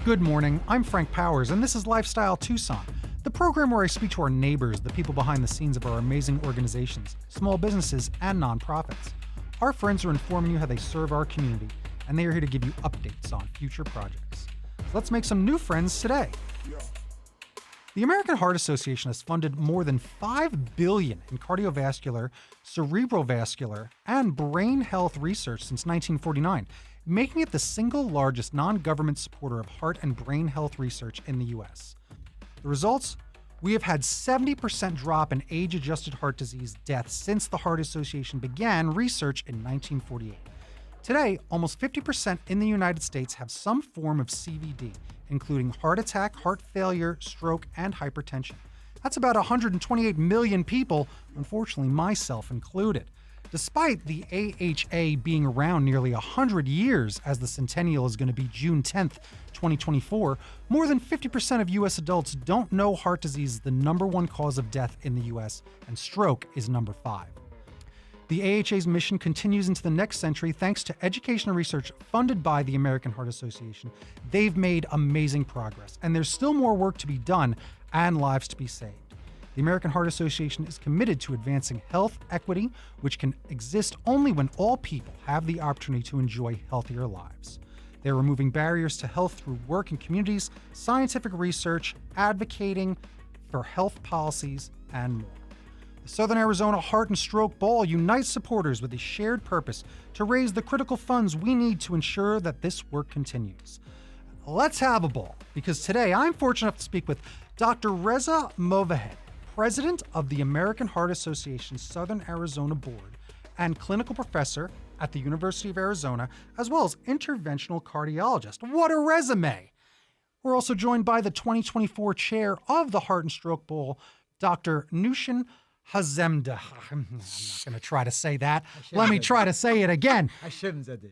Good morning, I'm Frank Powers, and this is Lifestyle Tucson, the program where I speak to our neighbors, the people behind the scenes of our amazing organizations, small businesses, and nonprofits. Our friends are informing you how they serve our community, and they are here to give you updates on future projects. So let's make some new friends today. The American Heart Association has funded more than $5 billion in cardiovascular, cerebrovascular, and brain health research since 1949, making it the single largest non-government supporter of heart and brain health research in the U.S. The results? We have had 70% drop in age-adjusted heart disease deaths since the Heart Association began research in 1948. Today, almost 50% in the United States have some form of CVD, including heart attack, heart failure, stroke, and hypertension. That's about 128 million people, unfortunately myself included. Despite the AHA being around nearly 100 years, as the Centennial is going to be June 10th, 2024, more than 50% of U.S. adults don't know heart disease is the number one cause of death in the U.S., and stroke is number 5. The AHA's mission continues into the next century thanks to education and research funded by the American Heart Association. They've made amazing progress, and there's still more work to be done and lives to be saved. The American Heart Association is committed to advancing health equity, which can exist only when all people have the opportunity to enjoy healthier lives. They're removing barriers to health through work in communities, scientific research, advocating for health policies, and more. The Southern Arizona Heart and Stroke Bowl unites supporters with a shared purpose to raise the critical funds we need to ensure that this work continues. Let's have a ball, because today I'm fortunate enough to speak with Dr. Reza Movahed, President of the American Heart Association's Southern Arizona Board and clinical professor at the University of Arizona, as well as interventional cardiologist. What a resume! We're also joined by the 2024 chair of the Heart and Stroke Bowl, Dr. Nushin Hazemda. I'm not going to try to say that. Let me try to say it again. Hashemzadeh.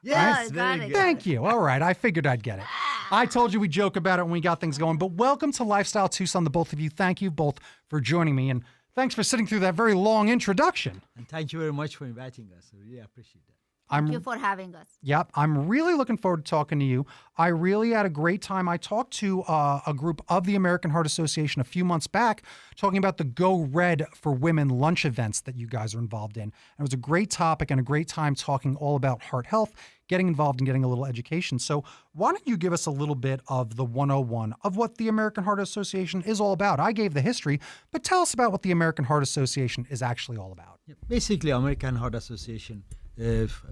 Yes, right? got it. Thank you. All right, I figured I'd get it. I told you we joke about it when we got things going, but welcome to Lifestyle Tucson, the both of you. Thank you both for joining me, and thanks for sitting through that very long introduction. And thank you very much for inviting us. I really appreciate that. Thank you for having us. Yep, I'm really looking forward to talking to you. I really had a great time. I talked to a group of the American Heart Association a few months back talking about the Go Red for Women lunch events that you guys are involved in. And it was a great topic and a great time talking all about heart health, getting involved and getting a little education. So why don't you give us a little bit of the 101 of what the American Heart Association is all about? I gave the history, but tell us about what the American Heart Association is actually all about. Basically, American Heart Association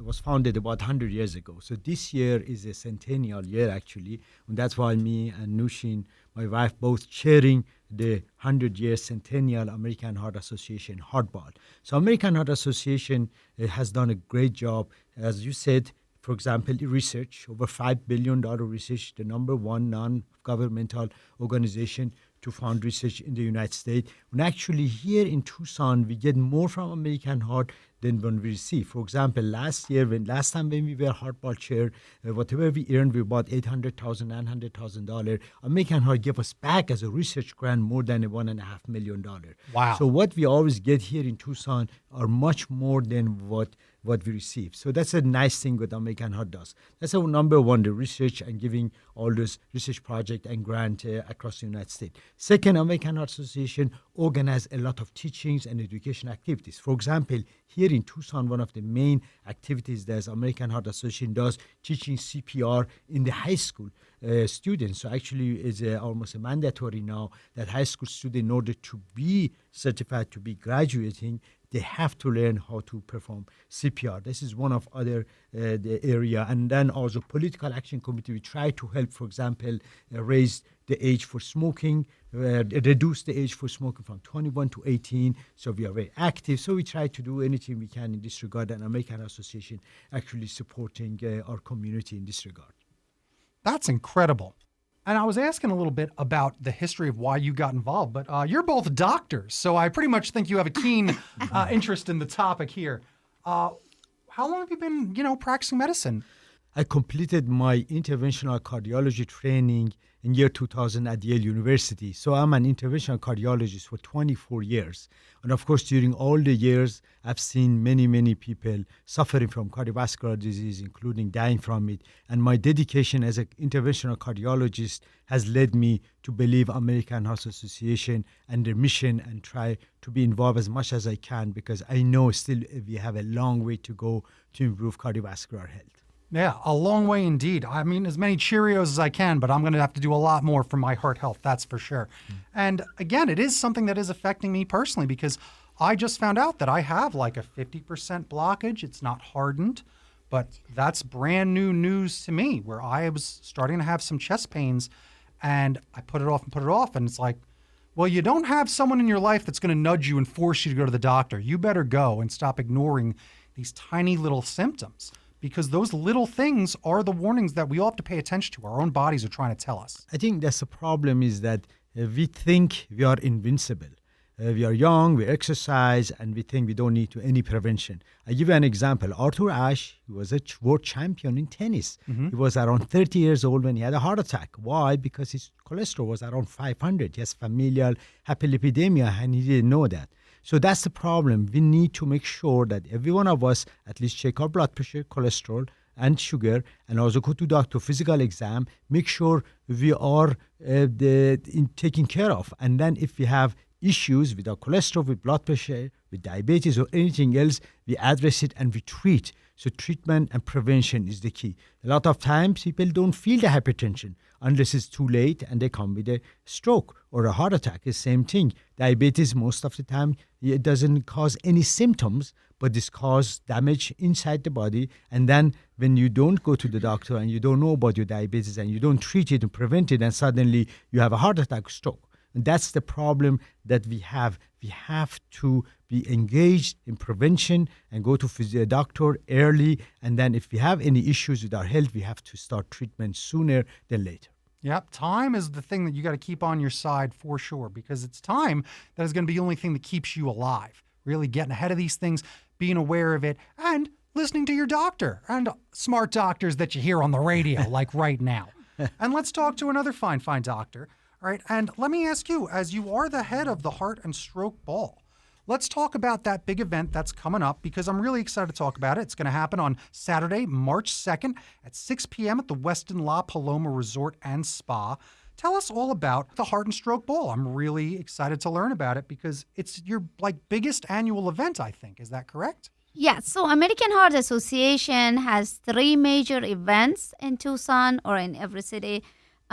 was founded about 100 years ago. So this year is a centennial year, actually. And that's why me and Nushin, my wife, both chairing the 100-year Centennial American Heart Association Heart Ball. So American Heart Association has done a great job. As you said, for example, research, over $5 billion research, the number one non-governmental organization to fund research in the United States. And actually here in Tucson, we get more from American Heart than when we receive. For example, last time when we were Heart Ball chair, whatever we earned, we about $800,000, $900,000. American Heart gave us back as a research grant more than $1.5 million. Wow. So what we always get here in Tucson are much more than what we receive. So that's a nice thing what American Heart does. That's our number one, the research and giving all those research project and grant across the United States. Second, American Heart Association organize a lot of teachings and education activities. For example, here in Tucson, one of the main activities that American Heart Association does, teaching CPR in the high school students. So actually it's almost a mandatory now that high school students, in order to be certified to be graduating, they have to learn how to perform CPR. This is one of other the area. And then also political action committee, we try to help, for example, raise the age for smoking, reduce the age for smoking from 21 to 18. So we are very active. So we try to do anything we can in this regard, and American Association actually supporting our community in this regard. That's incredible. And I was asking a little bit about the history of why you got involved, but you're both doctors, so I pretty much think you have a keen interest in the topic here. How long have you been, practicing medicine? I completed my interventional cardiology training in year 2000 at Yale University. So I'm an interventional cardiologist for 24 years. And of course, during all the years, I've seen many, many people suffering from cardiovascular disease, including dying from it. And my dedication as an interventional cardiologist has led me to believe American Heart Association and their mission and try to be involved as much as I can, because I know still we have a long way to go to improve cardiovascular health. Yeah, a long way indeed. I mean, as many Cheerios as I can, but I'm going to have to do a lot more for my heart health, that's for sure. And again, it is something that is affecting me personally, because I just found out that I have like a 50% blockage. It's not hardened, but that's brand new news to me, where I was starting to have some chest pains, and I put it off, and it's like, well, you don't have someone in your life that's going to nudge you and force you to go to the doctor. You better go and stop ignoring these tiny little symptoms, because those little things are the warnings that we all have to pay attention to. Our own bodies are trying to tell us. I think that's the problem, is that we think we are invincible. We are young, we exercise, and we think we don't need any prevention. I give you an example. Arthur Ashe, he was a world champion in tennis. He was around 30 years old when he had a heart attack. Why? Because his cholesterol was around 500. He has familial hyperlipidemia, and he didn't know that. So that's the problem. We need to make sure that every one of us at least check our blood pressure, cholesterol, and sugar, and also go to doctor, physical exam, make sure we are taken care of. And then if we have issues with our cholesterol, with blood pressure, with diabetes or anything else, we address it and we treat. So treatment and prevention is the key. A lot of times people don't feel the hypertension unless it's too late and they come with a stroke or a heart attack. It's the same thing. Diabetes, most of the time, it doesn't cause any symptoms, but this causes damage inside the body. And then when you don't go to the doctor and you don't know about your diabetes and you don't treat it and prevent it, and suddenly you have a heart attack, stroke. And that's the problem that we have. We have to be engaged in prevention and go to a doctor early. And then if we have any issues with our health, we have to start treatment sooner than later. Yep, time is the thing that you got to keep on your side for sure, because it's time that is going to be the only thing that keeps you alive. Really getting ahead of these things, being aware of it, and listening to your doctor and smart doctors that you hear on the radio, like right now. And let's talk to another fine doctor. All right, and let me ask you, as you are the head of the Heart and Stroke Ball, let's talk about that big event that's coming up, because I'm really excited to talk about it. It's going to happen on Saturday, March 2nd at 6 p.m. at the Westin La Paloma Resort and Spa. Tell us all about the Heart and Stroke Ball. I'm really excited to learn about it, because it's your biggest annual event, I think. Is that correct? Yes. So American Heart Association has 3 major events in Tucson or in every city.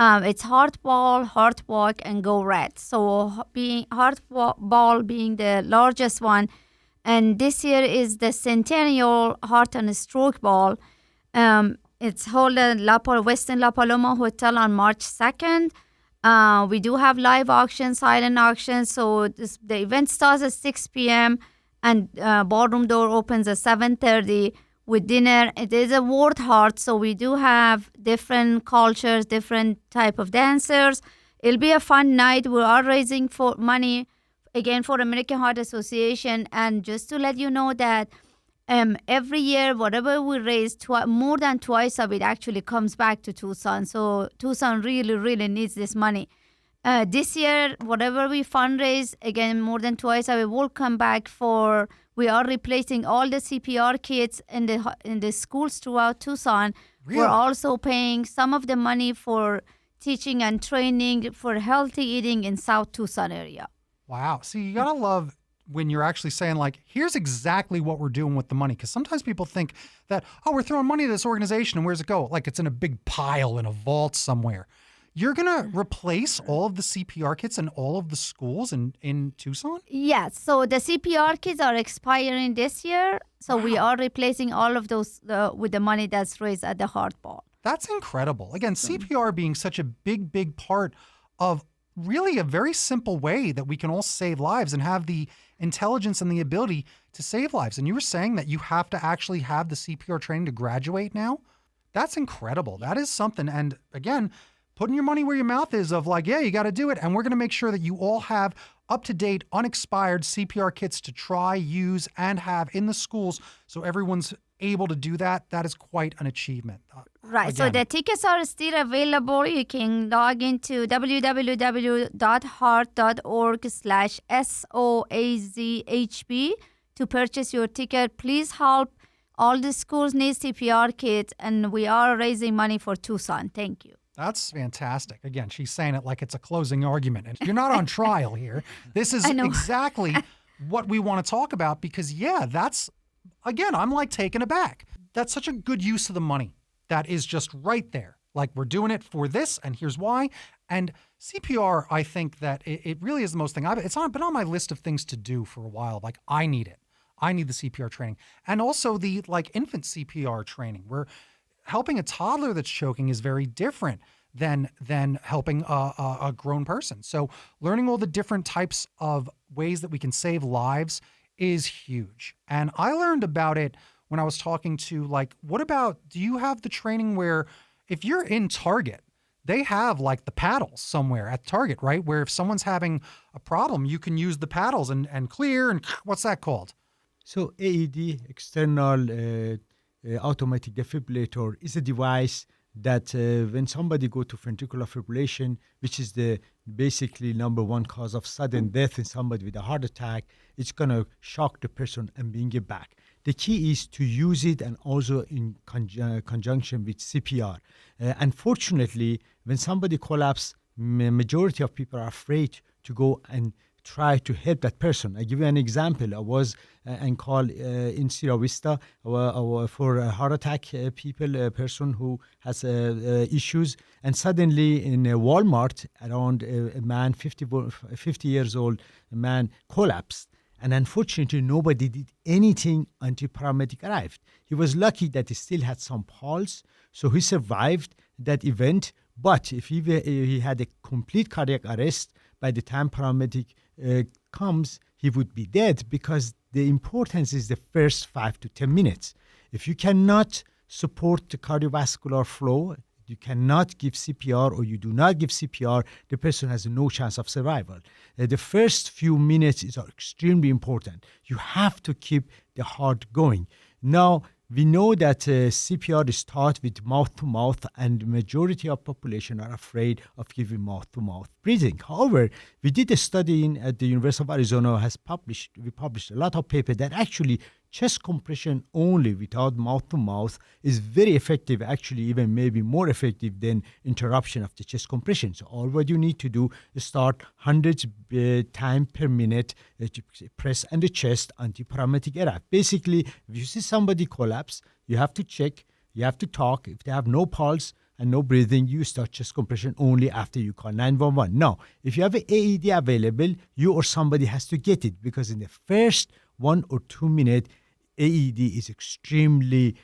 It's Heart Ball, Heart Walk, and Go Red. So Heart Ball being the largest one, and this year is the Centennial Heart and Stroke Ball. It's held at Westin La Paloma Hotel on March 2nd. We do have live auctions, silent auctions. So the event starts at 6 p.m. and ballroom door opens at 7:30. With dinner. It is a World Heart, so we do have different cultures, different type of dancers. It'll be a fun night. We are raising for money, again, for American Heart Association. And just to let you know that every year, whatever we raise, more than twice of it actually comes back to Tucson. So Tucson really, really needs this money. This year, whatever we fundraise, again, more than twice of it will come back for... We are replacing all the CPR kits in the schools throughout Tucson. Really? We're also paying some of the money for teaching and training for healthy eating in South Tucson area. Wow. See, you got to love when you're actually saying, like, here's exactly what we're doing with the money. Because sometimes people think that, oh, we're throwing money at this organization, and where's it go? Like it's in a big pile in a vault somewhere. You're going to replace all of the CPR kits in all of the schools in Tucson? Yes. So the CPR kits are expiring this year. So we are replacing all of those with the money that's raised at the Heart Ball. That's incredible. Again, CPR being such a big part of really a very simple way that we can all save lives and have the intelligence and the ability to save lives. And you were saying that you have to actually have the CPR training to graduate now? That's incredible. That is something. And again, putting your money where your mouth is of like, yeah, you got to do it. And we're going to make sure that you all have up-to-date, unexpired CPR kits to try, use, and have in the schools so everyone's able to do that. That is quite an achievement. Right. So the tickets are still available. You can log into www.heart.org/SOAZHB to purchase your ticket. Please help. All the schools need CPR kits, and we are raising money for Tucson. Thank you. That's fantastic. Again, she's saying it like it's a closing argument. And you're not on trial here. This is exactly what we want to talk about because, that's, again, I'm like taken aback. That's such a good use of the money. That is just right there. Like we're doing it for this, and here's why. And CPR, I think that it really is the most thing. It's been on my list of things to do for a while. Like I need it. I need the CPR training. And also the infant CPR training where helping a toddler that's choking is very different than helping a grown person. So learning all the different types of ways that we can save lives is huge. And I learned about it when I was talking to do you have the training where if you're in Target, they have the paddles somewhere at Target, right? Where if someone's having a problem, you can use the paddles and clear and what's that called? So AED, external automatic defibrillator, is a device that when somebody go to ventricular fibrillation, which is the basically number one cause of sudden death in somebody with a heart attack, it's going to shock the person and bring it back. The key is to use it and also in conjunction with CPR. Unfortunately, when somebody collapses, majority of people are afraid to go and try to help that person. I give you an example. I was and call in Sierra Vista for a heart attack people, a person who has issues, and suddenly in Walmart, around a man, 50 years old, a man collapsed. And unfortunately, nobody did anything until paramedic arrived. He was lucky that he still had some pulse, so he survived that event. But if he had a complete cardiac arrest, by the time paramedic comes, he would be dead because the importance is the first 5 to 10 minutes. If you cannot support the cardiovascular flow, you cannot give CPR or you do not give CPR, the person has no chance of survival. The first few minutes are extremely important. You have to keep the heart going. Now, we know that CPR is taught with mouth-to-mouth, and the majority of population are afraid of giving mouth-to-mouth breathing. However, we did a study at the University of Arizona. We published a lot of papers that actually chest compression only without mouth-to-mouth is very effective, actually even maybe more effective than interruption of the chest compression. So all what you need to do is start hundreds times per minute to press on the chest until paramedic arrive. Basically, if you see somebody collapse, you have to check, you have to talk. If they have no pulse and no breathing, you start chest compression only after you call 911. Now, if you have an AED available, you or somebody has to get it because in the first 1 or 2 minutes, AED is extremely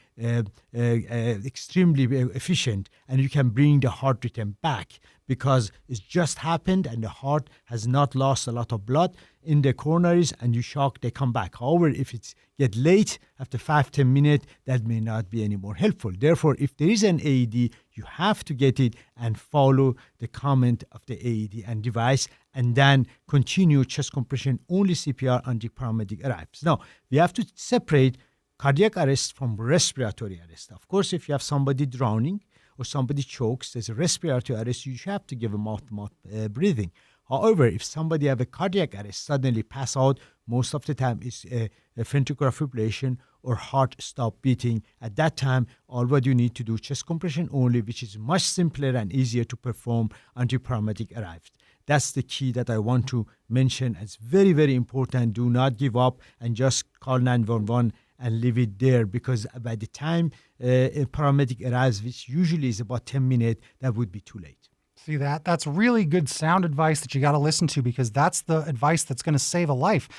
efficient, and you can bring the heart rhythm back because it's just happened and the heart has not lost a lot of blood in the coronaries, and you shock, they come back. However, if it's get late after 5-10 minutes, that may not be any more helpful. Therefore, if there is an AED, you have to get it and follow the comment of the AED and device, and then continue chest compression, only CPR until paramedic arrives. Now, we have to separate cardiac arrest from respiratory arrest. Of course, if you have somebody drowning or somebody chokes, there's a respiratory arrest, you have to give a mouth-to-mouth breathing. However, if somebody have a cardiac arrest, suddenly pass out, most of the time it's a ventricular fibrillation or heart stop beating. At that time, all what you need to do, chest compression only, which is much simpler and easier to perform until paramedic arrives. That's the key that I want to mention. It's very, very important. Do not give up and just call 911 and leave it there, because by the time a paramedic arrives, which usually is about 10 minutes, that would be too late. See that? That's really good sound advice that you got to listen to, because that's the advice that's going to save a life.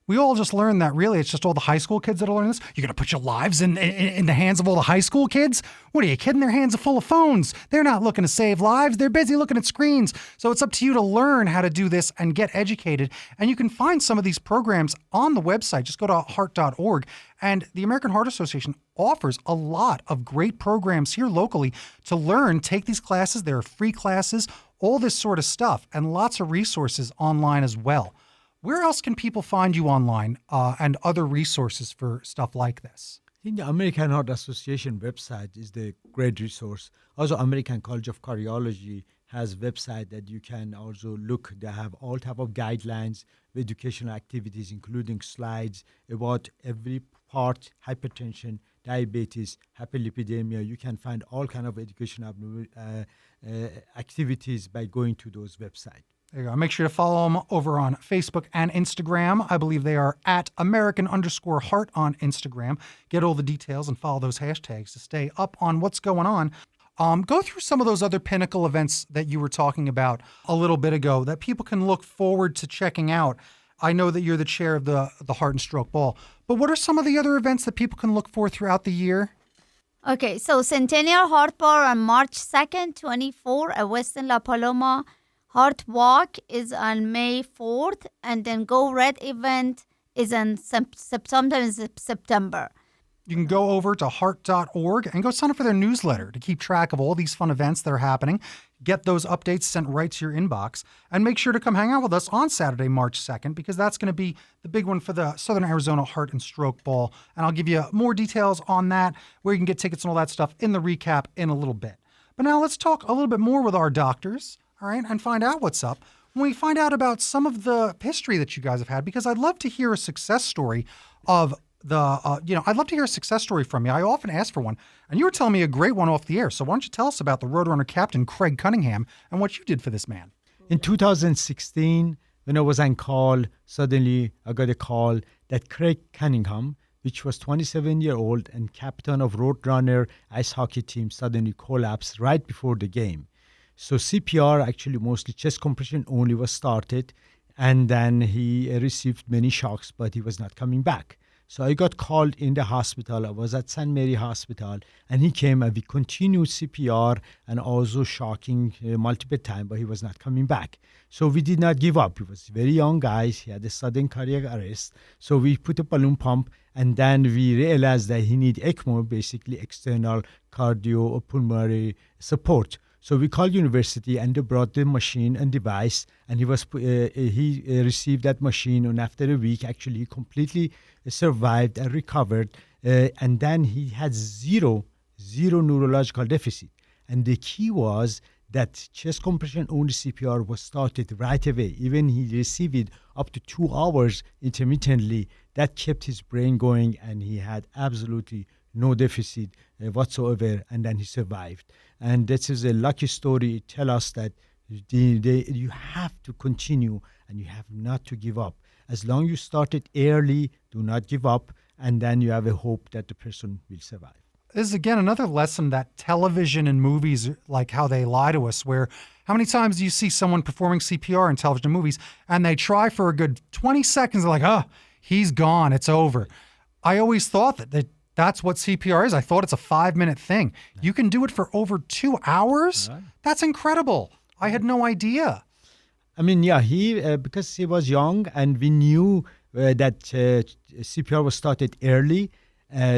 We all just learned that really it's just all the high school kids that are learning this. You're going to put your lives in the hands of all the high school kids? What are you kidding? Their hands are full of phones. They're not looking to save lives. They're busy looking at screens. So it's up to you to learn how to do this and get educated. And you can find some of these programs on the website. Just go to heart.org. And the American Heart Association offers a lot of great programs here locally to learn. Take these classes. There are free classes, all this sort of stuff, and lots of resources online as well. Where else can people find you online and other resources for stuff like this? I think the American Heart Association website is the great resource. Also, American College of Cardiology has website that you can also look. They have all type of guidelines, educational activities, including slides about every part, hypertension, diabetes, hyperlipidemia. You can find all kind of educational activities by going to those websites. There you go. Make sure to follow them over on Facebook and Instagram. I believe they are at American_Heart on Instagram. Get all the details and follow those hashtags to stay up on what's going on. Go through some of those other pinnacle events that you were talking about a little bit ago that people can look forward to checking out. I know that you're the chair of the Heart and Stroke Ball, but what are some of the other events that people can look for throughout the year? Okay, so Centennial Heart Bar on March 2nd, 24 at Westin La Paloma. Heart Walk is on May 4th, and then Go Red event is in September. You can go over to heart.org and go sign up for their newsletter to keep track of all these fun events that are happening. Get those updates sent right to your inbox. And make sure to come hang out with us on Saturday, March 2nd, because that's going to be the big one for the Southern Arizona Heart and Stroke Ball. And I'll give you more details on that, where you can get tickets and all that stuff in the recap in a little bit. But now let's talk a little bit more with our doctors, all right, and find out what's up. When we find out about some of the history that you guys have had, because I'd love to hear a success story of I'd love to hear a success story from you. I often ask for one, and you were telling me a great one off the air. So why don't you tell us about the Roadrunner captain, Craig Cunningham, and what you did for this man? In 2016, when I was on call, suddenly I got a call that Craig Cunningham, which was 27-year-old and captain of Roadrunner ice hockey team, suddenly collapsed right before the game. So CPR, actually mostly chest compression only, was started, and then he received many shocks, but he was not coming back. So I got called in the hospital. I was at St. Mary Hospital, and he came and we continued CPR and also shocking multiple times, but he was not coming back. So we did not give up. He was a very young guy. He had a sudden cardiac arrest. So we put a balloon pump, and then we realized that he needed ECMO, basically external cardiopulmonary support. So we called university, and they brought the machine and device, and he received that machine, and after a week, actually, he completely survived and recovered, and then he had zero neurological deficit. And the key was that chest compression only CPR was started right away. Even he received it up to 2 hours intermittently. That kept his brain going, and he had absolutely no deficit whatsoever, and then he survived. And this is a lucky story. It tells us that you have to continue and you have not to give up. As long as you start it early, do not give up, and then you have a hope that the person will survive. This is, again, another lesson that television and movies, like how they lie to us, where how many times do you see someone performing CPR in television and movies, and they try for a good 20 seconds, they're like, he's gone, it's over. I always thought that's what CPR is. I thought it's a 5-minute thing. You can do it for over 2 hours? Right. That's incredible. I had no idea. I mean, yeah, because he was young, and we knew that CPR was started early,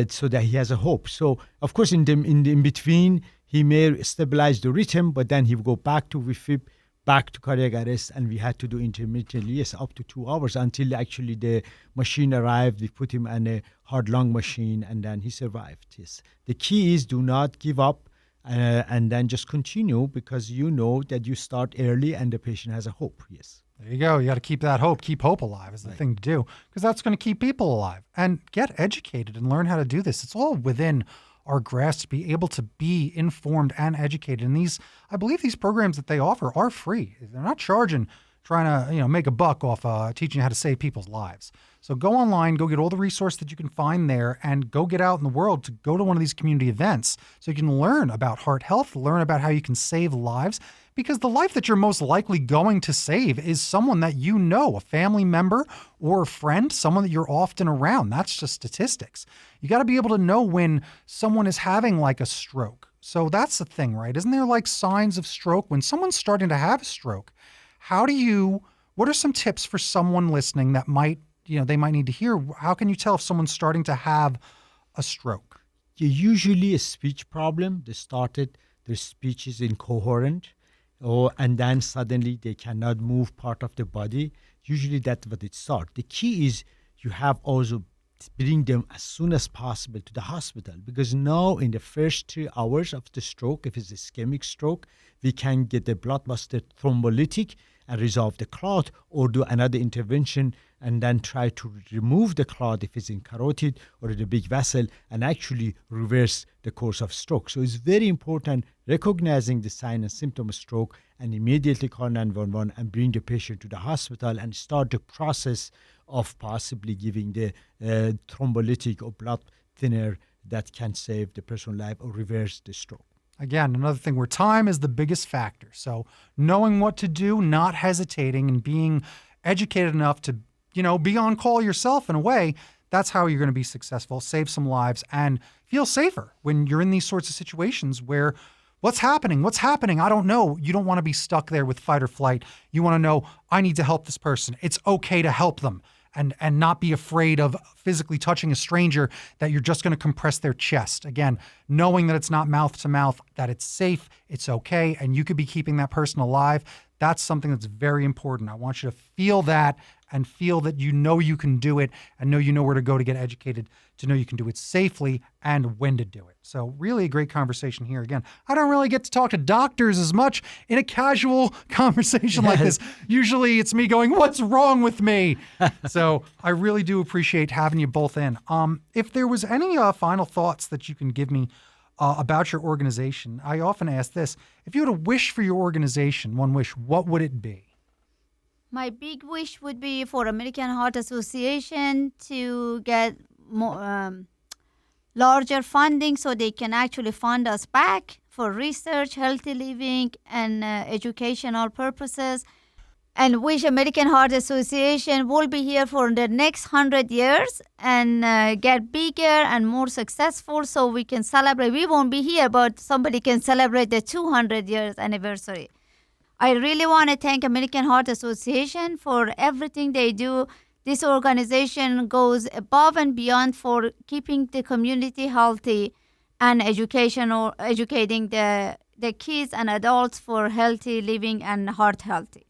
so that he has a hope. So, of course, in between, he may stabilize the rhythm, but then he will go back to VFib, back to cardiac arrest, and we had to do intermittently, yes, up to 2 hours until actually the machine arrived. We put him on a hard lung machine, and then he survived. Yes, the key is do not give up, and then just continue, because you know that you start early and the patient has a hope. Yes. There you go. You got to keep that hope. Keep hope alive is the thing to do, because that's going to keep people alive. And get educated and learn how to do this. It's all within our grasp to be able to be informed and educated. And I believe these programs that they offer are free. They're not trying to make a buck off teaching you how to save people's lives. So go online, go get all the resources that you can find there, and go get out in the world to go to one of these community events so you can learn about heart health, learn about how you can save lives, because the life that you're most likely going to save is someone that you know, a family member or a friend, someone that you're often around. That's just statistics. You got to be able to know when someone is having like a stroke. So that's the thing, right? Isn't there like signs of stroke when someone's starting to have a stroke? What are some tips for someone listening that they might need to hear? How can you tell if someone's starting to have a stroke? Usually a speech problem. Their speech is incoherent, and then suddenly they cannot move part of the body. usually that's what it starts. The key is you have also bring them as soon as possible to the hospital, because now in the first 3 hours of the stroke, if it's ischemic stroke, we can get the blockbuster thrombolytic and resolve the clot, or do another intervention and then try to remove the clot if it's in carotid or in the big vessel, and actually reverse the course of stroke. So it's very important recognizing the sign and symptom of stroke and immediately call 911 and bring the patient to the hospital and start the process of possibly giving the thrombolytic or blood thinner that can save the person's life or reverse the stroke. Again, another thing where time is the biggest factor. So knowing what to do, not hesitating, and being educated enough to, be on call yourself in a way, that's how you're going to be successful, save some lives, and feel safer when you're in these sorts of situations where what's happening? I don't know. You don't want to be stuck there with fight or flight. You want to know, I need to help this person. It's okay to help them. And not be afraid of physically touching a stranger, that you're just going to compress their chest. Again, knowing that it's not mouth to mouth, that it's safe, it's okay, and you could be keeping that person alive. That's something that's very important. I want you to feel that and feel that you know you can do it, and know you know where to go to get educated, to know you can do it safely and when to do it. So really a great conversation here. Again, I don't really get to talk to doctors as much in a casual conversation like this. Usually it's me going, what's wrong with me? So I really do appreciate having you both in. If there was any final thoughts that you can give me about your organization, I often ask this: if you had a wish for your organization, one wish, what would it be? My big wish would be for American Heart Association to get more larger funding so they can actually fund us back for research, healthy living, and educational purposes. And wish American Heart Association will be here for the next 100 years and get bigger and more successful so we can celebrate. We won't be here, but somebody can celebrate the 200 years anniversary. I really want to thank American Heart Association for everything they do. This organization goes above and beyond for keeping the community healthy and educating the kids and adults for healthy living and heart healthy.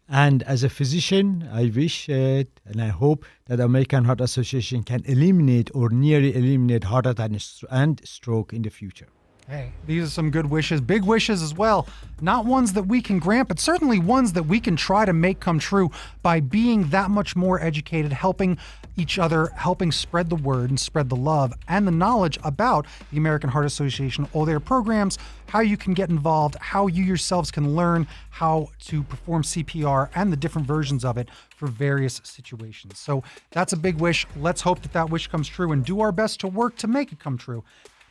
And as a physician, I wish and I hope that American Heart Association can eliminate or nearly eliminate heart attack and stroke in the future. Hey, these are some good wishes, big wishes as well. Not ones that we can grant, but certainly ones that we can try to make come true by being that much more educated, helping each other, helping spread the word and spread the love and the knowledge about the American Heart Association, all their programs, how you can get involved, how you yourselves can learn how to perform CPR and the different versions of it for various situations. So that's a big wish. Let's hope that that wish comes true and do our best to work to make it come true.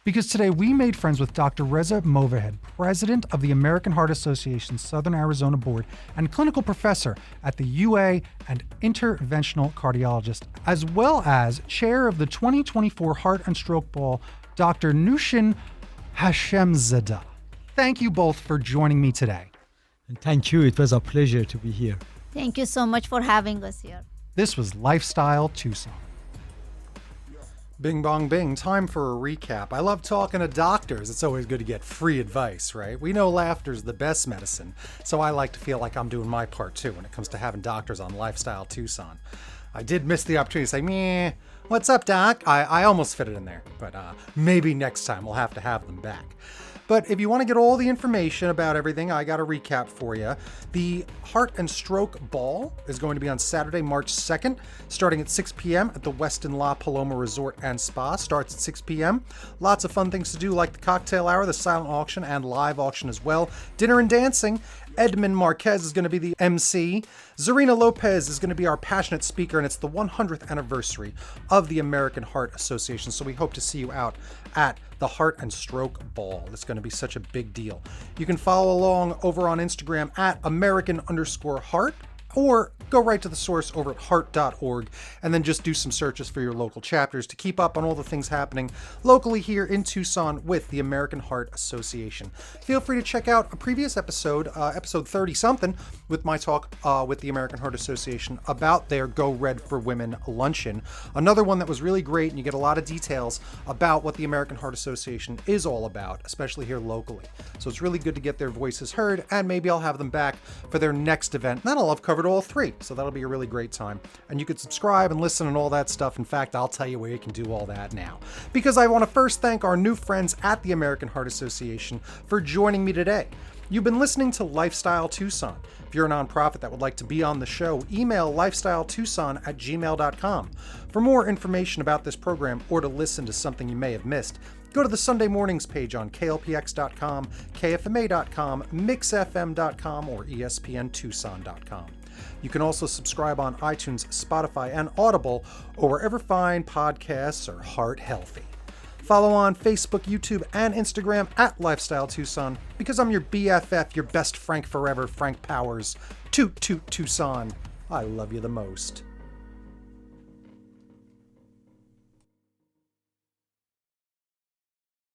Because today we made friends with Dr. Reza Movahed, president of the American Heart Association Southern Arizona Board and clinical professor at the UA and interventional cardiologist, as well as chair of the 2024 Heart and Stroke Ball, Dr. Nushin Hashemzadeh. Thank you both for joining me today. And thank you. It was a pleasure to be here. Thank you so much for having us here. This was Lifestyle Tucson. Bing bong bing, time for a recap. I love talking to doctors. It's always good to get free advice, right? We know laughter's the best medicine, so I like to feel like I'm doing my part too when it comes to having doctors on Lifestyle Tucson. I did miss the opportunity to say, meh, what's up, doc? I almost fit it in there, but maybe next time we'll have to have them back. But if you want to get all the information about everything, I got a recap for you. The Heart and Stroke Ball is going to be on Saturday, March 2nd, starting at 6 p.m. at the Westin La Paloma Resort and Spa. Starts at 6 p.m. Lots of fun things to do, like the cocktail hour, the silent auction, and live auction as well. Dinner and dancing. Edmund Marquez is going to be the MC. Zarina Lopez is going to be our passionate speaker, and it's the 100th anniversary of the American Heart Association, so we hope to see you out at the Heart and Stroke Ball. It's going to be such a big deal. You can follow along over on Instagram at American_Heart, or go right to the source over at heart.org and then just do some searches for your local chapters to keep up on all the things happening locally here in Tucson with the American Heart Association. Feel free to check out a previous episode, episode 30-something, with my talk with the American Heart Association about their Go Red for Women luncheon. Another one that was really great, and you get a lot of details about what the American Heart Association is all about, especially here locally. So it's really good to get their voices heard, and maybe I'll have them back for their next event. And then I'll have covered covered all three, so that'll be a really great time. And you could subscribe and listen and all that stuff. In fact, I'll tell you where you can do all that now. Because I want to first thank our new friends at the American Heart Association for joining me today. You've been listening to Lifestyle Tucson. If you're a nonprofit that would like to be on the show, email lifestyletucson@gmail.com. For more information about this program or to listen to something you may have missed, go to the Sunday Mornings page on klpx.com, kfma.com, mixfm.com, or espntucson.com. You can also subscribe on iTunes, Spotify, and Audible, or wherever fine podcasts are heart healthy. Follow on Facebook, YouTube, and Instagram at Lifestyle Tucson, because I'm your BFF, your best Frank forever, Frank Powers. Toot toot Tucson. I love you the most.